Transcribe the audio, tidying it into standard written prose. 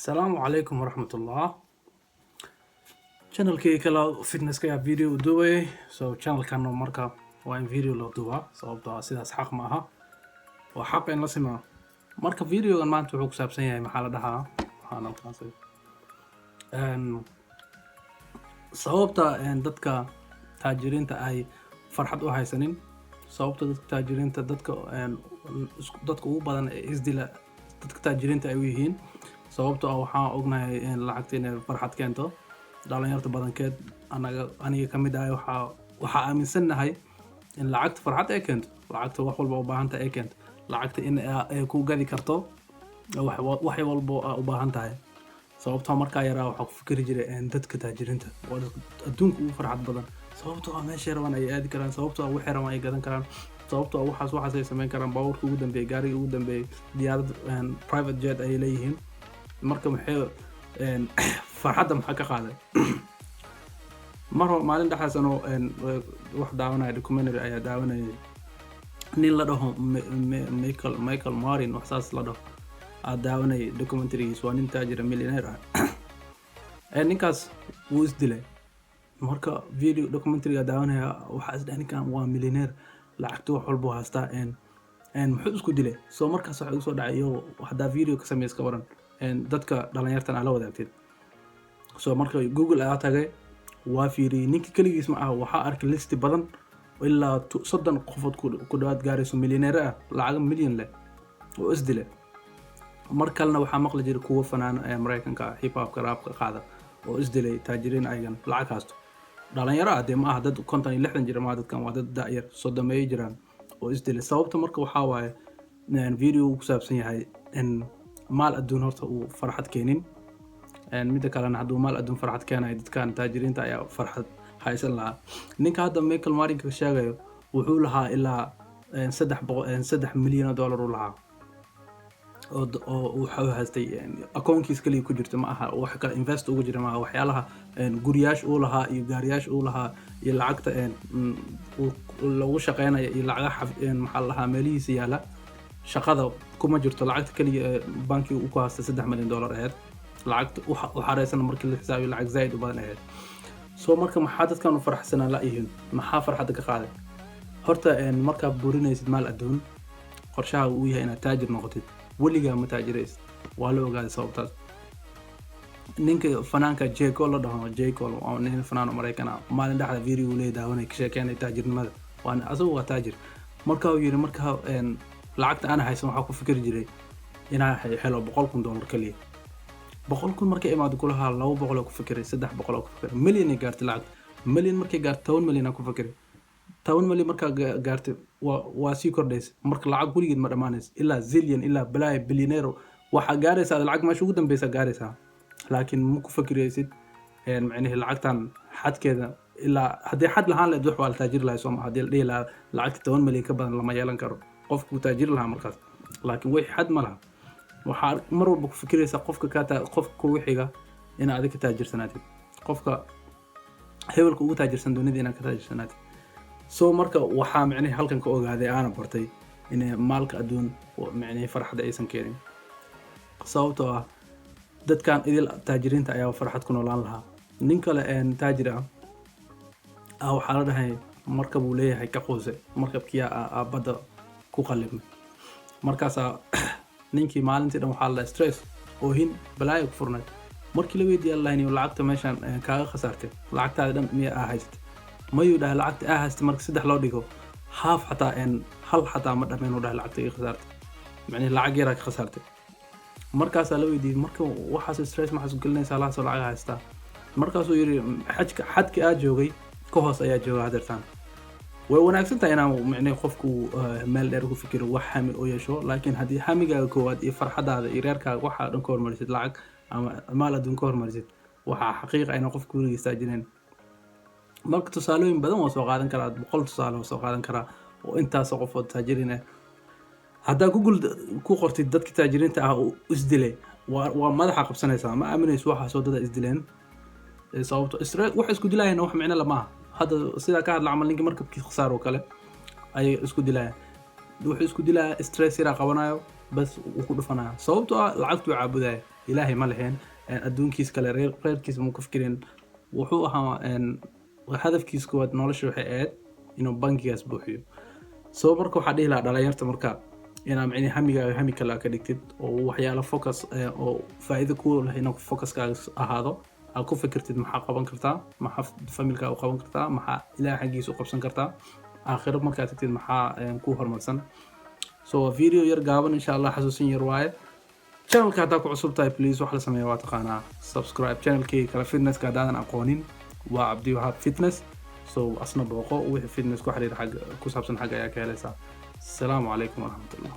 السلام عليكم ورحمة الله. channel kii kala fitness ka video duway so channel kan marka waa in video loo duwa sababtoo ah sidaas xaq ma aha waa xaq in la sima marka video gan maanta wuxuu ku saabsan yahay maxaa la dhahaa waxaan halkaasay sababta dadka taajiriinta ay farxad u haysanin sababta dadka taajiriinta dadka ugu badan ee isdila dadka taajiriinta ay u yihiin sababtoo ah waxaan ognahay in lacagta inay farxad keento dhalinyarta badankeed aniga ka mid ah waxaa aaminsanahay in lacagta farxad ay keento lacagta wax walba u baahan tahay ay keento lacagta in ay ku gadi karto wax walba u baahan tahay sababtoo markaa yaraa waxaa ku fikiri jiray dadka taajiriinta waa adduunka ugu farxad badan sababtoo ah meesha rabaan ay aadi karaan sababtoo ah waxay rabaan ay gadan karaan sababtoo ah waxaas ay samayn karaan baabuurka ugu dambeeyay gaariga ugu dambeeyay diyaarad private jet ay leeyihiin marka maxay farxadda maxaa ka qaaday maalin dhaxaas anoo wax daawanaya documentary ayaa daawanayay nin la dhaho Michael Marin wax saas la dhaho daawanayay documentarygiis waa nin taajir millionaire ah ninkaas wuu isdilay marka video documentaryga daawanaya waxaa isdhahay ninkan waa millionaire lacagta wax walba haystaa muxuu isku dilay soo markaas waxa igu soo dhacay iyo waxdaa video ka sameeyay iska waran dadka dhalinyartan ala wadaagtay soo marka Google ayaa tagay waa fiiriyay ninka kaligiis ma aha waxa arkay list badan ilaa 30 qofood ku dhawaad gaarayso millionaire ah lacag milyan leh oo isdilay markalna waxaa maqli jiray kuwa fanaan ee Mareykanka hip hop rap ka qaada oo isdilay taajiriin ayagan lacag haasto dhalinyaro ah ma aha dad 50 iyo 60 jira ma dadkan waa dad daayar soo dhameeyay jiraan oo isdilay sababta marka waxa waaye video ku saabsan yahay in maal adduun horta uu farxad keenin mid kalena hadduu maal adduun farxad keenay dadkan taajiriinta ayaa farxad haysan lahaa ninka hadda Michael Marin ka sheegayo wuxuu lahaa ilaa 3 milyan dollar u lahaa oo wuxuu haystay akoonkiis kaliya ku jirta ma aha wax kale invest ugu jira ma aha waxyaalaha guriyaash uu lahaa iyo gaariyaash uu lahaa iyo lacagta lagu shaqeynayo iyo lacagaha maxaa lahaa meelihiisa yaala shaqada kuma jirto lacagta kaliya banki uu ku haystay 3 milyan dollar aheed lacagta waxa reesan markii la xisaabiyo lacag zaid u badan aheed soo marka maxaa dadkan u farxsanaa la yihiin maxaa farxad ka qaaday horta marka burinaysid maal adduun qorshaha uu yahay inaad taajir noqotid waliga ma taajiraysid waa la ogaaday sababtaas ninka fanaanka J Cole la dhaho J Cole oo nin fanaan Mareykan ah maalin dhaxda video uu leeyahay daawanay ka sheekeynay taajirnimada waan asagu waa taajir marka uu yiri marka lacagta aan haysan waxa ku fikir jiray inaa helo $100,000 kaliya 100,000 markay imaado kulaha 200 ku fikiray 300 ku fikiray milyan gaartay lacag milyan markay gaarto 10 milyan ku fikiray 10 milyan marka gaartay waa sii kordhays marka lacag gurigeed ma dhamaanays ilaa zillion ilaa bilay billionaire waxa gaaraysa lacag meesha ugu dambaysa gaaraysa laakiin ma ku fikiraysid macnaheedu lacagtan xadkeeda ilaa hadii xad lahaan leed wax waa taajir lahayd soo ma hadii la dhigi lahaa lacagta 10 milyan ka badan lama yeelan karo qofku taajir lahaa markaas laakiin way xad ma laha waxa mar walba ku fikiraysa qofka wixiga in aad ka taajirsanatid qofka hebelka ugu taajirsan doonida inaad ka taajirsanatid soo marka waxa macnaheedu halkan ka ogaaday aan bartay in maalka adduun macnaheedu farxad aysan keenin sababtoo ah dadkan idil taajiriinta ayaa farxad ku noolaan lahaa nin kale taajir ah waxa la dhahay markab uu leeyahay ka qoose markabkii badda ku qalibmay markaas ninkii maalintii dhan waxa la stress oo hin balaayo ku furnayd markii la weydiiyay Allah inuu lacagta meeshan kaaga khasaartay lacagtaada dhan miya haysatay mayu dhahay lacagta haystay markii 3 loo dhigo half xataa hal xataa ma dhameen u dhahay lacagta ay khasaartay macnaheedu lacag yar ka khasaartay markaas la weydiiyay marka waxaas stress ma xasuus gelinaysa Allah soo lacag haystaa markaas uu yiri xadka aad joogay ka hoos ayaa jooga hadartaan way wanaagsan tahay inaan macnaheedu qofku meel dheer ku fikiro wax hami oo yeesho laakiin hadii hamigaaga koowaad iyo farxadaada iyo reerkaaga waxa dhan ka hormarisid lacag ama maal adduun ka hormarisid waxa xaqiiqo in qofku weligiisa jireen marka tusaalooyin badan oo soo qaadan kara 100 tusaale oo soo qaadan kara oo intaas qofood taajiriin ah hadaa ku qortid dadka taajiriinta ah oo isdilay waa madaxa qabsanaysa ma aaminayso waxa soo dada isdileen sababtoo stress wax isku dilayeen wax macna lama hada sida ka hadla amal ninka markabkii khasaaro kale ay isku dilayeen wuxuu isku dilaa stress yara qabanayo bas uu ku dhufanayo sababtoo ah lacagtu caabuday ilaahay ma leheen adduunkiis kale reerkiisa ma ku fikirin wuxuu ahaa hadafkiis koowaad nolosha waxay ahayd inuu bangigaas buuxiyo soo marka waxaa dhihi lahaa dhalinyarta marka inaa micni hamigaaga hami kale ka dhigtid oo waxyaalo focus oo faa'iido ku leh inuu focuskaaga ahaado aad ku fikirtid maxaa qaban kartaa maxaa familkaaga qaban kartaa maxaa ilaahay xaggiisa u qabsan kartaa aakhiro markaad tagtid maxaa ku horumarsan so video yar gaaban insha Allah xasuusin yar waaye channelka haddaa ku cusub tahay please wax la sameeyo waa taqaanaa subscribe channelkii kala fitnesska haddaadan aqoonin waa Cabdiwahaab Fitness so asna booqo wixii fitness ku xiriir xag ku saabsan xag ayaa ka helaysaa السلام عليكم ورحمة الله